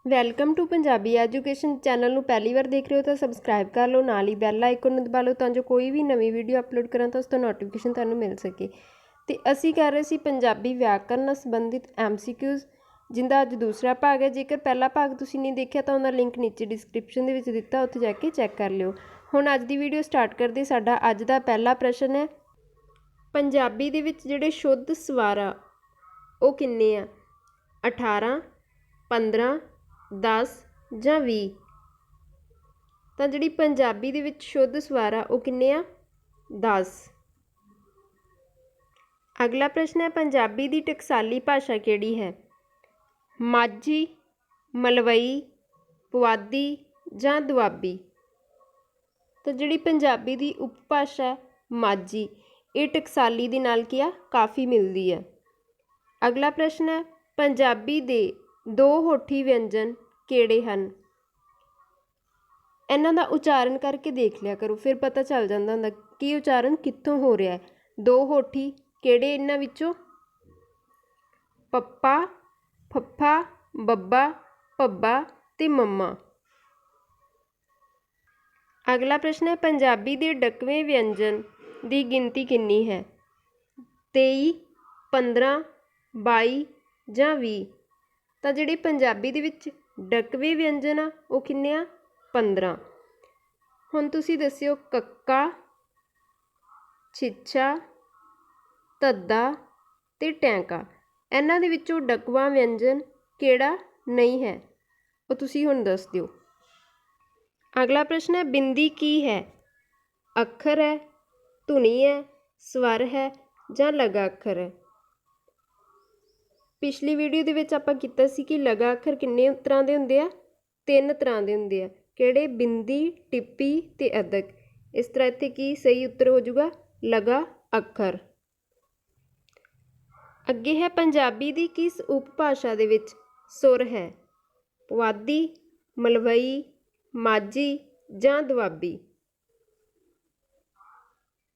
Welcome to Punjabi education channel ਨੂੰ ਪਹਿਲੀ ਵਾਰ ਦੇਖ ਰਹੇ ਹੋ ਤਾਂ ਸਬਸਕ੍ਰਾਈਬ ਕਰ ਲਓ, ਨਾਲ ਹੀ ਬੈਲ ਆਈਕਨ ਨੂੰ ਦਬਾ ਲਓ ਤਾਂ ਜੋ ਕੋਈ ਵੀ ਨਵੀਂ ਵੀਡੀਓ ਅਪਲੋਡ ਕਰਾਂ ਤਾਂ ਉਸ ਤੋਂ ਨੋਟੀਫਿਕੇਸ਼ਨ ਤੁਹਾਨੂੰ ਮਿਲ ਸਕੇ। ਤੇ ਅਸੀਂ ਕਰ ਰਹੇ ਸੀ ਪੰਜਾਬੀ ਵਿਆਕਰਨ ਨਾਲ ਸੰਬੰਧਿਤ MCQs, ਜਿੰਦਾ ਅੱਜ ਦੂਸਰਾ ਭਾਗ ਹੈ। ਜੇਕਰ ਪਹਿਲਾ ਭਾਗ ਤੁਸੀਂ ਨਹੀਂ ਦੇਖਿਆ ਤਾਂ ਉਹਦਾ ਲਿੰਕ ਨੀਚੇ ਡਿਸਕ੍ਰਿਪਸ਼ਨ ਦੇ ਵਿੱਚ ਦਿੱਤਾ, ਉੱਥੇ ਜਾ ਕੇ ਚੈੱਕ ਕਰ ਲਿਓ। ਹੁਣ ਅੱਜ ਦੀ ਵੀਡੀਓ ਸਟਾਰਟ ਕਰਦੇ। ਸਾਡਾ ਅੱਜ ਦਾ ਪਹਿਲਾ ਪ੍ਰਸ਼ਨ ਹੈ, ਪੰਜਾਬੀ ਦੇ ਵਿੱਚ ਜਿਹੜੇ ਸ਼ੁੱਧ ਸਵਰ ਆ ਉਹ ਕਿੰਨੇ ਆ? 18, 15, 10 ਜਾਂ 20। ਤਾਂ ਜਿਹੜੀ ਪੰਜਾਬੀ ਦੇ ਵਿੱਚ ਸ਼ੁੱਧ ਸਵਰ ਆ ਉਹ ਕਿੰਨੇ ਆ? 10। ਅਗਲਾ ਪ੍ਰਸ਼ਨ ਹੈ, ਪੰਜਾਬੀ ਦੀ ਟਕਸਾਲੀ ਭਾਸ਼ਾ ਕਿਹੜੀ ਹੈ? ਮਾਝੀ, ਮਲਵਈ, ਪੁਆਧੀ ਜਾਂ ਦੁਆਬੀ। ਤਾਂ ਜਿਹੜੀ ਪੰਜਾਬੀ ਦੀ ਉਪਭਾਸ਼ਾ ਮਾਝੀ, ਇਹ ਟਕਸਾਲੀ ਦੇ ਨਾਲ ਕੀ ਆ? ਕਾਫੀ ਮਿਲਦੀ ਹੈ। ਅਗਲਾ ਪ੍ਰਸ਼ਨ ਹੈ, ਪੰਜਾਬੀ ਦੇ ਦੋ ਹੋਠੀ ਵਿਅੰਜਨ ਕਿਹੜੇ ਹਨ? ਇਹਨਾਂ ਦਾ ਉਚਾਰਨ ਕਰਕੇ ਦੇਖ ਲਿਆ ਕਰੋ, ਫਿਰ ਪਤਾ ਚੱਲ ਜਾਂਦਾ ਹੁੰਦਾ ਕਿ ਉਚਾਰਨ ਕਿੱਥੋਂ ਹੋ ਰਿਹਾ ਹੈ। ਦੋ ਹੋਠੀ ਕਿਹੜੇ ਇਹਨਾਂ ਵਿੱਚੋਂ? ਪੱਪਾ, ਫੱਫਾ, ਬੱਬਾ, ਭੱਬਾ ਤੇ ਮੰਮਾ। ਅਗਲਾ ਪ੍ਰਸ਼ਨ ਹੈ, ਪੰਜਾਬੀ ਦੇ ਢਕਵੇਂ ਵਿਅੰਜਨ ਦੀ ਗਿਣਤੀ ਕਿੰਨੀ ਹੈ? 23, 15, 22 ਜਾਂ 20। ਤਾਂ ਜਿਹੜੇ ਪੰਜਾਬੀ ਦੇ ਵਿੱਚ ਢਕਵੇਂ ਵਿਅੰਜਨ ਆ ਉਹ ਕਿੰਨੇ ਆ? 15। ਹੁਣ ਤੁਸੀਂ ਦੱਸਿਓ, ਕੱਕਾ, ਛਿੱਛਾ, ਧੱਦਾ ਤੇ ਟੈਂਕਾ, ਇਹਨਾਂ ਦੇ ਵਿੱਚੋਂ ਢਕਵਾਂ ਵਿਅੰਜਨ ਕਿਹੜਾ ਨਹੀਂ ਹੈ? ਉਹ ਤੁਸੀਂ ਹੁਣ ਦੱਸ ਦਿਓ। ਅਗਲਾ ਪ੍ਰਸ਼ਨ ਹੈ, ਬਿੰਦੀ ਕੀ ਹੈ? ਅੱਖਰ ਹੈ, ਧੁਨੀ ਹੈ, ਸਵਰ ਹੈ ਜਾਂ ਲਗਾ ਅੱਖਰ ਹੈ? ਪਿਛਲੀ ਵੀਡੀਓ ਦੇ ਵਿੱਚ ਆਪਾਂ ਕੀਤਾ ਸੀ ਕਿ ਲਗਾ ਅੱਖਰ ਕਿੰਨੇ ਤਰ੍ਹਾਂ ਦੇ ਹੁੰਦੇ ਆ? 3 ਤਰ੍ਹਾਂ ਦੇ ਹੁੰਦੇ ਆ। ਕਿਹੜੇ? ਬਿੰਦੀ, ਟਿੱਪੀ ਤੇ ਅੱਧਕ। ਇਸ ਤਰ੍ਹਾਂ ਇੱਥੇ ਕੀ ਸਹੀ ਉੱਤਰ ਹੋ ਜਾਊਗਾ? ਲਗਾ ਅੱਖਰ। ਅੱਗੇ ਹੈ, ਪੰਜਾਬੀ ਦੀ ਕਿਸ ਉਪਭਾਸ਼ਾ ਦੇ ਵਿੱਚ ਸੁਰ ਹੈ? ਪੁਆਧੀ, ਮਲਵਈ, ਮਾਝੀ ਜਾਂ ਦੁਆਬੀ।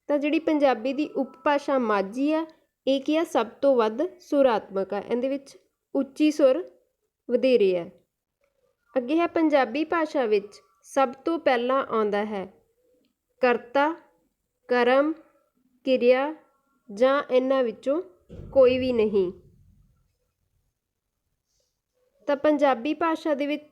ਤਾਂ ਜਿਹੜੀ ਪੰਜਾਬੀ ਦੀ ਉਪਭਾਸ਼ਾ ਮਾਝੀ ਆ, ਇਹ ਕੀ ਆ? ਸਭ ਤੋਂ ਵੱਧ ਸੁਰਾਤਮਕ ਆ, ਇਹਦੇ ਵਿੱਚ ਉੱਚੀ ਸੁਰ ਵਧੇਰੇ ਹੈ। ਅੱਗੇ ਹੈ, ਪੰਜਾਬੀ ਭਾਸ਼ਾ ਵਿੱਚ ਸਭ ਤੋਂ ਪਹਿਲਾਂ ਆਉਂਦਾ ਹੈ ਕਰਤਾ, ਕਰਮ, ਕਿਰਿਆ ਜਾਂ ਇਹਨਾਂ ਵਿੱਚੋਂ ਕੋਈ ਵੀ ਨਹੀਂ। ਤਾਂ ਪੰਜਾਬੀ ਭਾਸ਼ਾ ਦੇ ਵਿੱਚ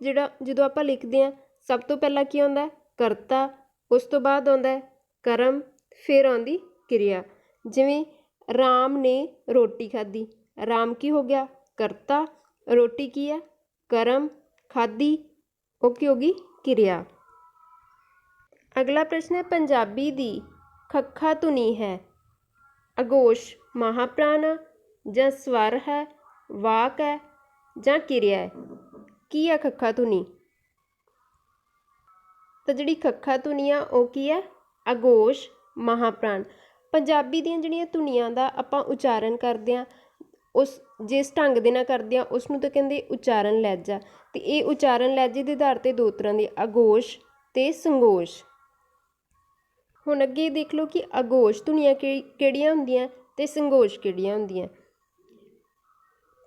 ਜਦੋਂ ਆਪਾਂ ਲਿਖਦੇ ਹਾਂ, ਸਭ ਤੋਂ ਪਹਿਲਾਂ ਕੀ ਆਉਂਦਾ? ਕਰਤਾ, ਉਸ ਤੋਂ ਬਾਅਦ ਆਉਂਦਾ ਹੈ ਕਰਮ, ਫਿਰ ਆਉਂਦੀ ਕਿਰਿਆ। ਜਿਵੇਂ ਰਾਮ ਨੇ ਰੋਟੀ ਖਾਧੀ, ਰਾਮ ਕੀ ਹੋ ਗਿਆ? ਕਰਤਾ, ਰੋਟੀ ਕੀ ਹੈ? ਕਰਮ, ਖਾਧੀ ਉਹ ਕੀ ਹੋ ਗਈ? ਕਿਰਿਆ। ਅਗਲਾ ਪ੍ਰਸ਼ਨ ਹੈ, ਪੰਜਾਬੀ ਦੀ ਖੱਖਾ ਧੁਨੀ ਹੈ ਅਘੋਸ਼ ਮਹਾਪ੍ਰਾਣ ਜਾਂ ਸਵਰ ਹੈ, ਵਾਕ ਹੈ ਜਾਂ ਕਿਰਿਆ ਹੈ? ਕੀ ਹੈ ਖੱਖਾ ਧੁਨੀ? ਤਾਂ ਜਿਹੜੀ ਖੱਖਾ ਧੁਨੀ ਆ ਉਹ ਕੀ ਹੈ? ਅਘੋਸ਼ ਮਹਾਪ੍ਰਾਣ। ਪੰਜਾਬੀ ਦੀਆਂ ਜਿਹੜੀਆਂ ਧੁਨੀਆਂ ਦਾ ਆਪਾਂ ਉਚਾਰਨ ਕਰਦੇ ਹਾਂ, ਉਸ ਜਿਸ ਢੰਗ ਦੇ ਨਾਲ ਕਰਦੇ ਹਾਂ ਉਸ ਨੂੰ ਤਾਂ ਕਹਿੰਦੇ ਉਚਾਰਨ ਲਹਿਜਾ। ਅਤੇ ਇਹ ਉਚਾਰਨ ਲਹਿਜੇ ਦੇ ਆਧਾਰ 'ਤੇ ਦੋ ਤਰ੍ਹਾਂ ਦੇ, ਅਘੋਸ਼ ਤੇ ਸੰਗੋਸ਼। ਹੁਣ ਅੱਗੇ ਦੇਖ ਲਓ ਕਿ ਅਘੋਸ਼ ਧੁਨੀਆਂ ਕਿਹੜੀਆਂ ਹੁੰਦੀਆਂ ਤੇ ਸੰਗੋਸ਼ ਕਿਹੜੀਆਂ ਹੁੰਦੀਆਂ।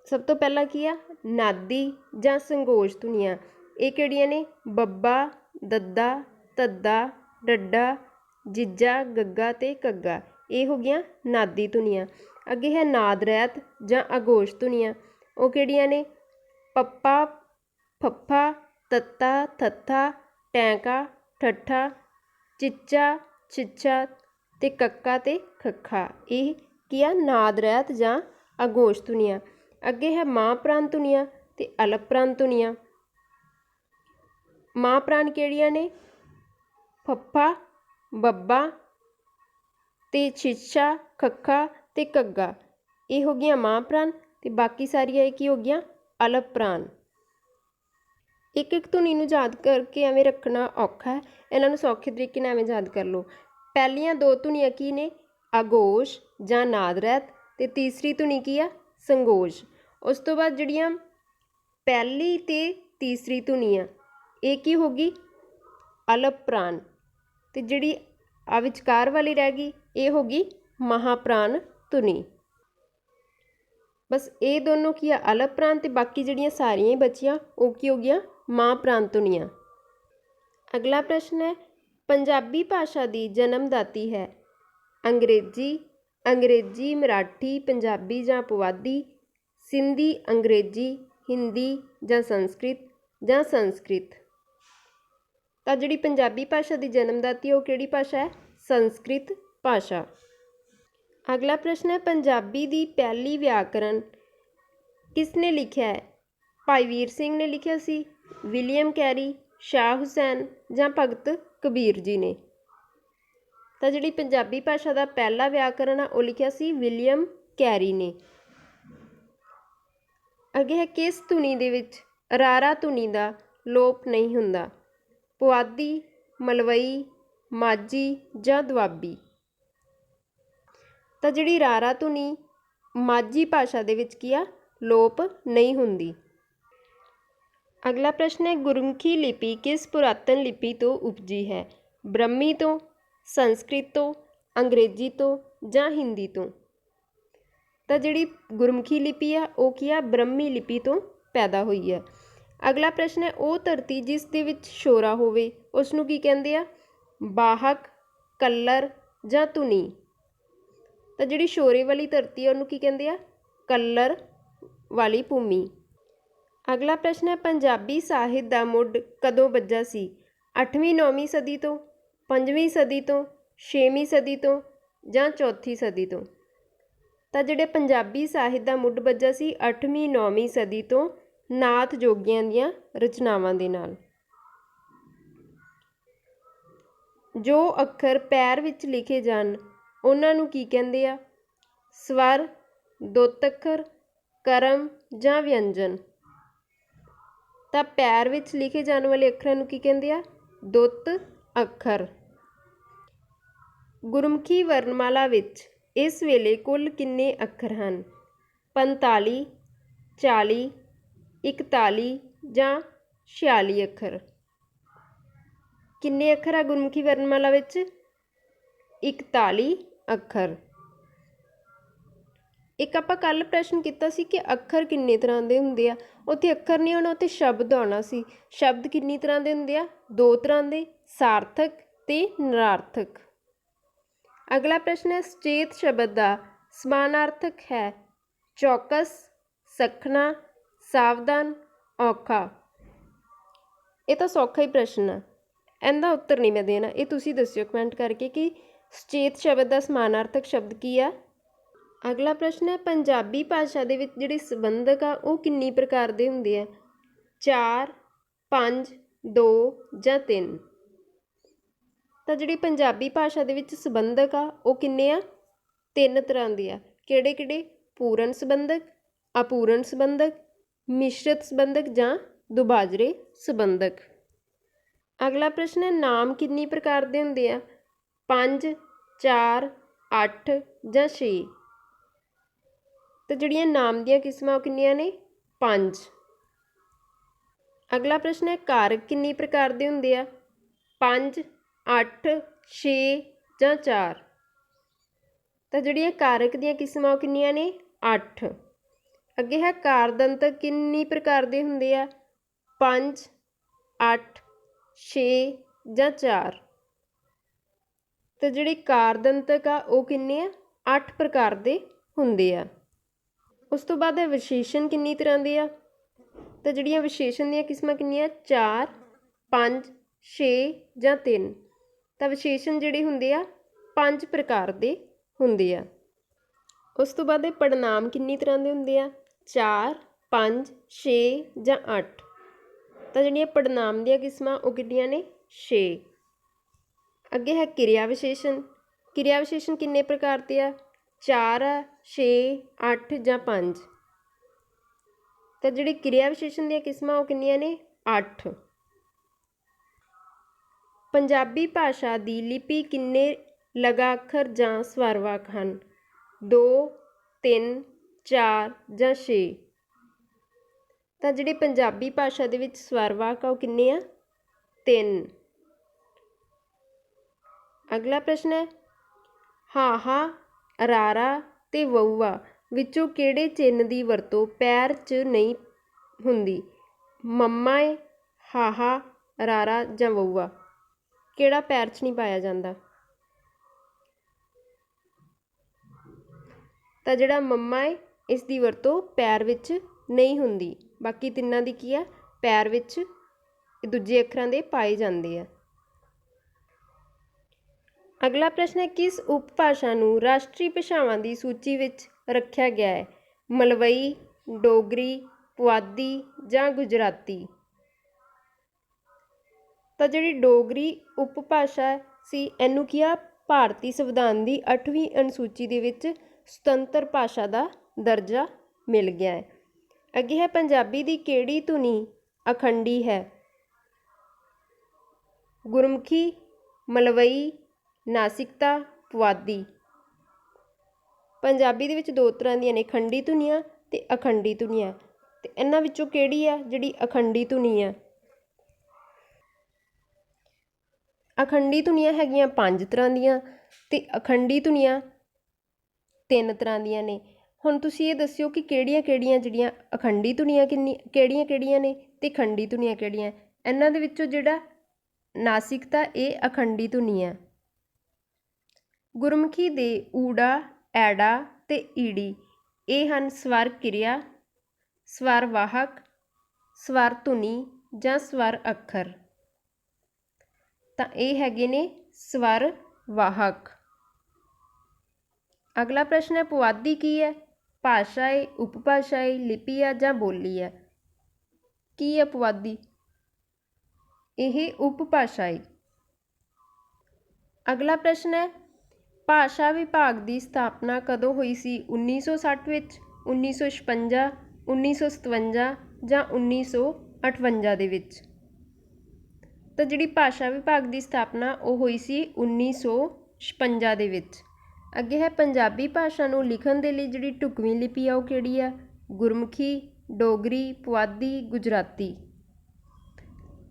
ਸਭ ਤੋਂ ਪਹਿਲਾਂ ਕੀ ਆ? ਨਾਦੀ ਜਾਂ ਸੰਗੋਸ਼ ਧੁਨੀਆਂ। ਇਹ ਕਿਹੜੀਆਂ ਨੇ? ਬੱਬਾ, ਦੱਦਾ, ਧੱਦਾ, ਡੱਡਾ, ਜਿੱਜਾ, ਗੱਗਾ ਤੇ ਕੱਗਾ। ਇਹ ਹੋ ਗਈਆਂ ਨਾਦੀ ਧੁਨੀਆਂ। ਅੱਗੇ ਹੈ ਨਾਦ ਰਹਿਤ ਜਾਂ ਅਘੋਸ਼ ਧੁਨੀਆਂ। ਉਹ ਕਿਹੜੀਆਂ ਨੇ? ਪੱਪਾ, ਫੱਫਾ, ਤੱਤਾ, ਥੱਥਾ, ਟੈਂਕਾ, ਠੱਠਾ, ਚਿੱਚਾ, ਛਿੱਛਾ ਤੇ ਕੱਕਾ ਤੇ ਖੱਖਾ। ਇਹ ਕੀ ਆ? ਨਾਦ ਰਹਿਤ ਜਾਂ ਅਘੋਸ਼ ਧੁਨੀਆਂ। ਅੱਗੇ ਹੈ ਮਾਂ ਪ੍ਰਾਣ ਧੁਨੀਆਂ ਤੇ ਅਲਪ ਪ੍ਰਾਣ ਧੁਨੀਆਂ। ਮਾਂ ਪ੍ਰਾਣ ਕਿਹੜੀਆਂ ਨੇ? ਫੱਫਾ, ਬੱਬਾ ਤੇ ਛਿੱਛਾ, ਖੱਖਾ ਤੇ ਕੱਗਾ। ਇਹ ਹੋ ਗਈਆਂ ਮਾਂ ਪ੍ਰਾਣ ਤੇ ਬਾਕੀ ਸਾਰੀਆਂ ਇਹ ਕੀ ਹੋ ਗਈਆਂ? ਅਲਪ ਪ੍ਰਾਣ। ਇੱਕ ਇੱਕ ਧੁਨੀ ਨੂੰ ਯਾਦ ਕਰਕੇ ਐਵੇਂ ਰੱਖਣਾ ਔਖਾ ਹੈ, ਇਹਨਾਂ ਨੂੰ ਸੌਖੇ ਤਰੀਕੇ ਨਾਲ ਐਵੇਂ ਯਾਦ ਕਰ ਲਓ। ਪਹਿਲੀਆਂ ਦੋ ਧੁਨੀਆਂ ਕੀ ਨੇ? ਅਘੋਸ਼ ਜਾਂ ਨਾਦ ਰਹਿਤ ਤੇ ਤੀਸਰੀ ਧੁਨੀ ਕੀ ਆ? ਸੰਗੋਸ਼। ਉਸ ਤੋਂ ਬਾਅਦ ਜਿਹੜੀਆਂ ਪਹਿਲੀ ਤੇ ਤੀਸਰੀ ਧੁਨੀ ਆ ਇਹ ਕੀ ਹੋ ਗਈ? ਅਲਪ ਪ੍ਰਾਣ। ਤੇ ਜਿਹੜੀ ਆ ਵਿਚਕਾਰ ਵਾਲੀ ਰਹਿ ਗਈ ਇਹ ਹੋ ਗਈ ਮਹਾਪ੍ਰਾਣ ਧੁਨੀ। बस ये दोनों की आ अलग प्रांत ते बाकी जड़ियाँ सारियां ही बचियां वो की हो गया मां प्रांत धुनियां। अगला प्रश्न है पंजाबी भाषा की जन्मदाती है अंग्रेजी, अंग्रेजी मराठी पंजाबी जां पुआधी, सिंधी अंग्रेजी हिंदी जां संस्कृत जां संस्कृत। तो जिहड़ी पंजाबी भाषा की जन्मदाती है वो किहड़ी भाषा है? संस्कृत भाषा। अगला प्रश्न है पंजाबी की पहली व्याकरण किसने लिखा है? भाई वीर सिंह ने लिखा सी, विलियम कैरी, शाह हुसैन जां भगत कबीर जी ने। तो जिहड़ी पंजाबी भाषा का पहला व्याकरण है वो लिखा सी विलियम कैरी ने। अगे है किस धुनी दे विच रारा धुनी का लोप नहीं हुंदा? पुआधी, मलवई, माझी जां दुआबी। तो जिहड़ी रारा धुनी माझी भाषा दे विच की आ लोप नहीं हुंदी। अगला प्रश्न है गुरमुखी लिपि किस पुरातन लिपि तो उपजी है? ब्रह्मी तो, संस्कृत तो, अंग्रेजी तो जां हिंदी तो। तो जिहड़ी गुरमुखी लिपि है वो की आ ब्रह्मी लिपि तो पैदा हुई है। अगला प्रश्न है वो धरती जिस दे विच शोरा होवे उसनूं की कहंदे आ? बाहक, कल्लर जां धुनी। तो जिहड़ी शोरे वाली धरती है उन्होंने की कहते हैं? कल्लर वाली भूमि। अगला प्रश्न है पंजाबी साहित्य का मुढ़ कदों बज्जा सी? 8वीं 9वीं सदी तो, 5वीं सदी तो, 6वीं सदी तो जां 4थी सदी तो। तो जिहड़े पंजाबी साहित्य का मुढ़ बज्जा सी 8वीं 9वीं सदी तो नाथ जोगियां दीयां रचनावां दे नाल। जो अखर पैर विच लिखे जान उन्हां नूं की कहंदे आ? स्वर, दुत्त अखर, करम जां व्यंजन। तो पैर विच लिखे जाने वाले अखरां नूं की कहंदे आ? दुत्त अखर। गुरमुखी वर्णमाला विच इस वेले कुल किन्ने अखर हन? 45, 40, 41 जां 46 अखर। किन्ने अखर आ गुरमुखी वर्णमाला विच? 41 अखर। एक आपां कल प्रश्न किया सी कि अखर किन्ने तरह के हुंदे आ, उत्थे अखर नहीं आना उत्थे शब्द आना सी। शब्द किन्नी तरह के हुंदे आ? 2 तरह के, सार्थक ते निरार्थक। अगला प्रश्न है सचेत शब्द का समानार्थक है चौकस, सखना, सावधान, औखा। ये तो सौखा ही प्रश्न है, इहदा उत्तर नहीं मैं देना, ये तुसीं दस्सिओ कमेंट करके कि सचेत शब्द का समानार्थक शब्द की आ। अगला प्रश्न है पंजाबी भाषा दे विच जिहड़े संबंधक आ वो किन्नी प्रकार दे हुंदे आ? 4, 5, 2 जां 3। तो जिहड़ी पंजाबी भाषा दे विच संबंधक आ वो किन्ने आ? 3 तरह दे आ। किहड़े किहड़े? पूर्ण संबंधक, अपूर्ण संबंधक, मिश्रित संबंधक जां दुबाजरे संबंधक। अगला प्रश्न है नाम किन्नी प्रकार दे हुंदे आ? 5, 4, 8 जां 6। तो जिहड़ियां नाम दियां किस्मां किन्नियां ने? 5। अगला प्रश्न है कारक किन्नी प्रकार दे हुंदे आ? 5, 8, 6 जां 4। तो जिहड़ियां कारक दियां किस्मां किन्नियां ने? 8। अगे है कारदंतक किन्नी प्रकार दे हुंदे आ? 5, 8, 6 जां 4। तो जिहड़े कारदंतक आ वो किन्ने आ? 8 प्रकार दे हुंदे आ। उस तो बाद विशेषण किन्नी तरह दे आ? तो जिहड़ियां विशेषण दियां किस्मां किन्नियां? 4, 5, 6 जां 3। तो विशेषण जिहड़े हुंदे आ 5 प्रकार दे हुंदे आ। उस तो बाद पड़नाम किन्नी तरह दे हुंदे आ? 4, 5, 6 जां 8। तो जिहड़ियां पड़नाम दियां किस्मां वो किन्नियां ने? 6। अगे है किरिया विशेषण। किरिया विशेषण किन्ने प्रकार दे आ? 4 आ, 6, 8 जां 5। तो जिहड़ी किरिया विशेषण दियां किस्मां वो किन्नियां ने? 8। पंजाबी भाषा की लिपि किन्ने लगाखर जां स्वरवाक हन? 2, 3, 4 जां 6। तो जिहड़ी पंजाबी भाषा दे विच स्वरवाक आ वो किन्ने आ? 3। अगला प्रश्न है हाहा, रारा ते वहुआ ਵਿੱਚੋਂ ਕਿਹੜੇ ਚਿੰਨ੍ਹ ਦੀ ਵਰਤੋਂ ਪੈਰ 'ਚ ਨਹੀਂ ਹੁੰਦੀ? ਮੰਮਾ ਏ, ਹਾਹਾ, ਰਾਰਾ ਜਾਂ ਵਊਆ? ਕਿਹੜਾ ਪੈਰ 'ਚ ਨਹੀਂ ਪਾਇਆ ਜਾਂਦਾ? ਤਾਂ ਜਿਹੜਾ ਮੰਮਾ ਏ ਇਸ ਦੀ ਵਰਤੋਂ ਪੈਰ ਵਿੱਚ ਨਹੀਂ ਹੁੰਦੀ। ਬਾਕੀ ਤਿੰਨਾਂ ਦੀ ਕੀ ਆ? ਪੈਰ ਵਿੱਚ ਦੂਜੇ ਅੱਖਰਾਂ ਦੇ ਪਾਏ ਜਾਂਦੇ ਆ। ਅਗਲਾ ਪ੍ਰਸ਼ਨ ਹੈ, ਕਿਸ ਉਪਭਾਸ਼ਾ ਨੂੰ ਰਾਸ਼ਟਰੀ ਭਾਸ਼ਾਵਾਂ ਦੀ ਸੂਚੀ ਵਿੱਚ ਰੱਖਿਆ ਗਿਆ ਹੈ? ਮਲਵਈ, ਡੋਗਰੀ, ਪੁਆਧੀ ਜਾਂ ਗੁਜਰਾਤੀ? ਤਾਂ ਜਿਹੜੀ ਡੋਗਰੀ ਉਪਭਾਸ਼ਾ ਸੀ ਇਹਨੂੰ ਕੀ ਆ? ਭਾਰਤੀ ਸੰਵਿਧਾਨ ਦੀ 8ਵੀਂ ਅਨੁਸੂਚੀ ਦੇ ਵਿੱਚ ਸੁਤੰਤਰ ਭਾਸ਼ਾ ਦਾ ਦਰਜਾ ਮਿਲ ਗਿਆ ਹੈ। ਅੱਗੇ ਹੈ, ਪੰਜਾਬੀ ਦੀ ਕਿਹੜੀ ਧੁਨੀ ਅਖੰਡੀ ਹੈ? ਗੁਰਮੁਖੀ, ਮਲਵਈ, ਨਾਸਿਕਤਾ, ਪੁਆਧੀ? ਪੰਜਾਬੀ ਦੇ ਵਿੱਚ ਦੋ ਤਰ੍ਹਾਂ ਦੀਆਂ ਨੇ, ਖੰਡੀ ਧੁਨੀਆਂ ਤੇ ਅਖੰਡੀ ਧੁਨੀਆਂ। ਤੇ ਇਹਨਾਂ ਵਿੱਚੋਂ ਕਿਹੜੀ ਆ ਜਿਹੜੀ ਅਖੰਡੀ ਧੁਨੀ ਆ? ਅਖੰਡੀ ਧੁਨੀਆਂ ਹੈਗੀਆਂ 5 ਤਰ੍ਹਾਂ ਦੀਆਂ ਤੇ ਅਖੰਡੀ ਧੁਨੀਆਂ 3 ਤਰ੍ਹਾਂ ਦੀਆਂ ਨੇ। ਹੁਣ ਤੁਸੀਂ ਇਹ ਦੱਸਿਓ ਕਿ ਕਿਹੜੀਆਂ ਜਿਹੜੀਆਂ ਅਖੰਡੀ ਧੁਨੀਆਂ ਕਿਹੜੀਆਂ ਨੇ ਤੇ ਖੰਡੀ ਧੁਨੀਆਂ ਕਿਹੜੀਆਂ? ਇਹਨਾਂ ਦੇ ਵਿੱਚੋਂ ਜਿਹੜਾ ਨਾਸਿਕਤਾ ਇਹ ਅਖੰਡੀ ਧੁਨੀ ਹੈ। ਗੁਰਮੁਖੀ ਦੇ ਊੜਾ, ਐੜਾ ਤੇ ਈੜੀ ਇਹ ਹਨ ਸਵਰ ਕਿਰਿਆ, ਸਵਰ ਵਾਹਕ, ਸਵਰ ਧੁਨੀ ਜਾਂ ਸਵਰ ਅੱਖਰ? ਤਾਂ ਇਹ ਹੈਗੇ ਨੇ ਸਵਰ ਵਾਹਕ। ਅਗਲਾ ਪ੍ਰਸ਼ਨ ਹੈ, ਪੁਆਧੀ ਕੀ ਹੈ? ਭਾਸ਼ਾ ਹੈ, ਉਪਭਾਸ਼ਾ ਹੈ, ਲਿਪੀ ਹੈ ਜਾਂ ਬੋਲੀ ਹੈ? ਕੀ ਹੈ ਪੁਆਧੀ? ਇਹ ਉਪਭਾਸ਼ਾ ਹੈ। ਅਗਲਾ ਪ੍ਰਸ਼ਨ ਹੈ, ਭਾਸ਼ਾ ਵਿਭਾਗ ਦੀ ਸਥਾਪਨਾ ਕਦੋਂ ਹੋਈ ਸੀ? 1960 ਵਿੱਚ, 1956, 1957 ਜਾਂ 1958 ਦੇ ਵਿੱਚ? ਤਾਂ ਜਿਹੜੀ ਭਾਸ਼ਾ ਵਿਭਾਗ ਦੀ ਸਥਾਪਨਾ ਉਹ ਹੋਈ ਸੀ 1956 ਦੇ ਵਿੱਚ। ਅੱਗੇ ਹੈ, ਪੰਜਾਬੀ ਭਾਸ਼ਾ ਨੂੰ ਲਿਖਣ ਦੇ ਲਈ ਜਿਹੜੀ ਢੁਕਵੀਂ ਲਿਪੀ ਆ ਉਹ ਕਿਹੜੀ ਆ? ਗੁਰਮੁਖੀ, ਡੋਗਰੀ, ਪੁਆਧੀ, ਗੁਜਰਾਤੀ?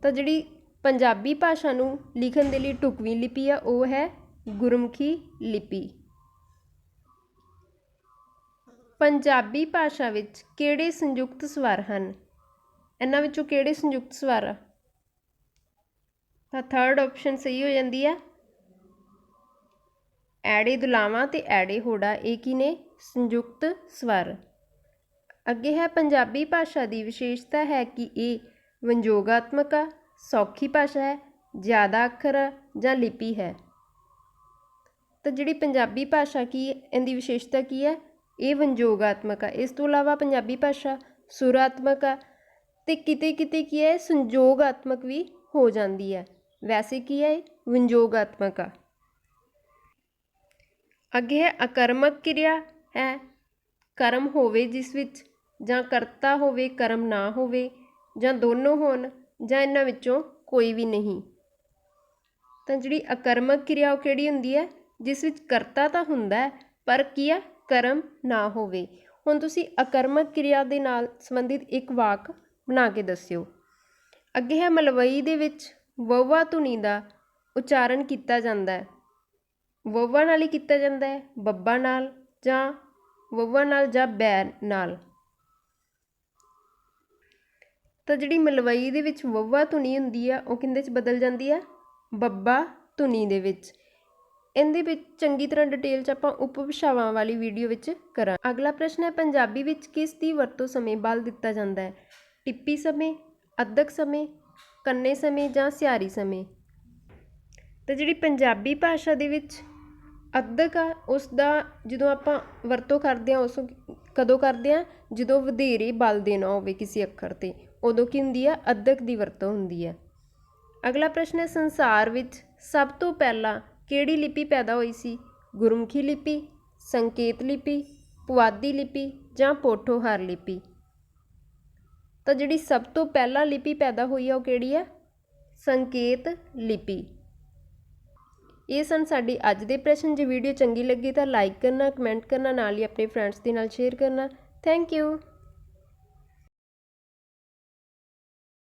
ਤਾਂ ਜਿਹੜੀ ਪੰਜਾਬੀ ਭਾਸ਼ਾ ਨੂੰ ਲਿਖਣ ਦੇ ਲਈ ਢੁਕਵੀਂ ਲਿਪੀ ਆ ਉਹ ਹੈ ਗੁਰਮੁਖੀ ਲਿਪੀ। ਪੰਜਾਬੀ ਭਾਸ਼ਾ ਵਿੱਚ ਕਿਹੜੇ ਸੰਯੁਕਤ ਸਵਰ ਹਨ? ਇਹਨਾਂ ਵਿੱਚੋਂ ਕਿਹੜੇ ਸੰਯੁਕਤ ਸਵਰ ਆ? ਤਾਂ ਥਰਡ ਆਪਸ਼ਨ ਸਹੀ ਹੋ ਜਾਂਦੀ ਆ। ਐੜੇ ਦੁਲਾਵਾਂ ਤੇ ਐੜੇ ਹੋੜਾ ਇਹ ਕੀ ਨੇ? ਸੰਯੁਕਤ ਸਵਰ। ਅੱਗੇ ਹੈ, ਪੰਜਾਬੀ ਭਾਸ਼ਾ ਦੀ ਵਿਸ਼ੇਸ਼ਤਾ ਹੈ ਕਿ ਇਹ ਵੰਜੋਗਾਤਮਕ ਆ, ਸੌਖੀ ਭਾਸ਼ਾ ਹੈ, ਜ਼ਿਆਦਾ ਅੱਖਰ ਜਾਂ ਲਿਪੀ ਹੈ? ਤਾਂ ਜਿਹੜੀ ਪੰਜਾਬੀ ਭਾਸ਼ਾ ਕੀ ਇਹਦੀ ਵਿਸ਼ੇਸ਼ਤਾ ਕੀ ਹੈ? ਇਹ ਵੰਜੋਗਾਤਮਕ ਆ। ਇਸ ਤੋਂ ਇਲਾਵਾ ਪੰਜਾਬੀ ਭਾਸ਼ਾ ਸੁਰਾਤਮਕ ਆ ਤੇ ਕਿਤੇ ਕਿਤੇ ਕੀ ਹੈ ਸੰਯੋਗਾਤਮਕ ਵੀ ਹੋ ਜਾਂਦੀ ਹੈ। ਵੈਸੇ ਕੀ ਹੈ? ਵੰਜੋਗਾਤਮਕ ਆ। ਅੱਗੇ ਹੈ, ਆਕਰਮਕ ਕਿਰਿਆ ਹੈ, ਕਰਮ ਹੋਵੇ ਜਿਸ ਵਿੱਚ, ਜਾਂ ਕਰਤਾ ਹੋਵੇ ਕਰਮ ਨਾ ਹੋਵੇ, ਜਾਂ ਦੋਨੋਂ ਹੋਣ, ਜਾਂ ਇਹਨਾਂ ਵਿੱਚੋਂ ਕੋਈ ਵੀ ਨਹੀਂ? ਤਾਂ ਜਿਹੜੀ ਆਕਰਮਕ ਕਿਰਿਆ ਉਹ ਕਿਹੜੀ ਹੁੰਦੀ ਹੈ? ਜਿਸ ਵਿੱਚ ਕਰਤਾ ਤਾਂ ਹੁੰਦਾ ਹੈ ਪਰ ਕੀ ਆ? ਕਰਮ ਨਾ ਹੋਵੇ। ਹੁਣ ਤੁਸੀਂ ਆਕਰਮਕ ਕਿਰਿਆ ਦੇ ਨਾਲ ਸੰਬੰਧਿਤ ਇੱਕ ਵਾਕ ਬਣਾ ਕੇ ਦੱਸਿਓ। ਅੱਗੇ ਹੈ, ਮਲਵਈ ਦੇ ਵਿੱਚ ਵਊਆ ਧੁਨੀ ਦਾ ਉਚਾਰਨ ਕੀਤਾ ਜਾਂਦਾ ਹੈ। ਵਊਆ ਨਾਲ ਹੀ ਕੀਤਾ ਜਾਂਦਾ ਹੈ, ਬੱਬਾ ਨਾਲ, ਜਾਂ ਵਊਆ ਨਾਲ ਜਾਂ ਬੈ ਨਾਲ? ਤਾਂ ਜਿਹੜੀ ਮਲਵਈ ਦੇ ਵਿੱਚ ਵਊਆ ਧੁਨੀ ਹੁੰਦੀ ਆ ਉਹ ਕਿਹਦੇ 'ਚ ਬਦਲ ਜਾਂਦੀ ਆ? ਬੱਬਾ ਧੁਨੀ ਦੇ ਵਿੱਚ। ਇਹਦੇ ਵਿੱਚ ਚੰਗੀ ਤਰ੍ਹਾਂ ਡਿਟੇਲ 'ਚ ਆਪਾਂ ਉਪਭਾਸ਼ਾਵਾਂ ਵਾਲੀ ਵੀਡੀਓ ਵਿੱਚ ਕਰਾਂ। ਅਗਲਾ ਪ੍ਰਸ਼ਨ ਹੈ, ਪੰਜਾਬੀ ਵਿੱਚ ਕਿਸ ਦੀ ਵਰਤੋਂ ਸਮੇਂ ਬਲ ਦਿੱਤਾ ਜਾਂਦਾ ਹੈ? ਟਿੱਪੀ ਸਮੇਂ, ਅੱਧਕ ਸਮੇਂ, ਕੰਨੇ ਸਮੇਂ ਜਾਂ ਸਿਆਰੀ ਸਮੇਂ? ਤਾਂ ਜਿਹੜੀ ਪੰਜਾਬੀ ਭਾਸ਼ਾ ਦੇ ਵਿੱਚ ਅੱਧਕ ਆ ਉਸ ਦਾ ਜਦੋਂ ਆਪਾਂ ਵਰਤੋਂ ਕਰਦੇ ਹਾਂ ਉਸ ਕਦੋਂ ਕਰਦੇ ਹਾਂ? ਜਦੋਂ ਵਧੇਰੇ ਬਲ ਦੇਣਾ ਹੋਵੇ ਕਿਸੇ ਅੱਖਰ 'ਤੇ, ਉਦੋਂ ਕੀ ਹੁੰਦੀ ਆ? ਅੱਧਕ ਦੀ ਵਰਤੋਂ ਹੁੰਦੀ ਹੈ। ਅਗਲਾ ਪ੍ਰਸ਼ਨ ਹੈ, ਸੰਸਾਰ ਵਿੱਚ ਸਭ ਤੋਂ ਪਹਿਲਾਂ ਕਿਹੜੀ ਲਿਪੀ ਪੈਦਾ ਹੋਈ ਸੀ? ਗੁਰਮੁਖੀ ਲਿਪੀ, ਸੰਕੇਤ ਲਿਪੀ, ਪੁਆਧੀ ਲਿਪੀ ਜਾਂ ਪੋਠੋਹਾਰ ਲਿਪੀ? ਤਾਂ ਜਿਹੜੀ ਸਭ ਤੋਂ ਪਹਿਲਾਂ ਲਿਪੀ ਪੈਦਾ ਹੋਈ ਆ ਉਹ ਕਿਹੜੀ ਆ? ਸੰਕੇਤ ਲਿਪੀ। ਇਹ ਸਨ ਸਾਡੇ ਅੱਜ ਦੇ ਪ੍ਰਸ਼ਨ। ਜੇ ਵੀਡੀਓ ਚੰਗੀ ਲੱਗੀ ਤਾਂ ਲਾਈਕ ਕਰਨਾ, ਕਮੈਂਟ ਕਰਨਾ, ਨਾਲ ਹੀ ਆਪਣੇ ਫਰੈਂਡਸ ਦੇ ਨਾਲ ਸ਼ੇਅਰ ਕਰਨਾ। Thank you.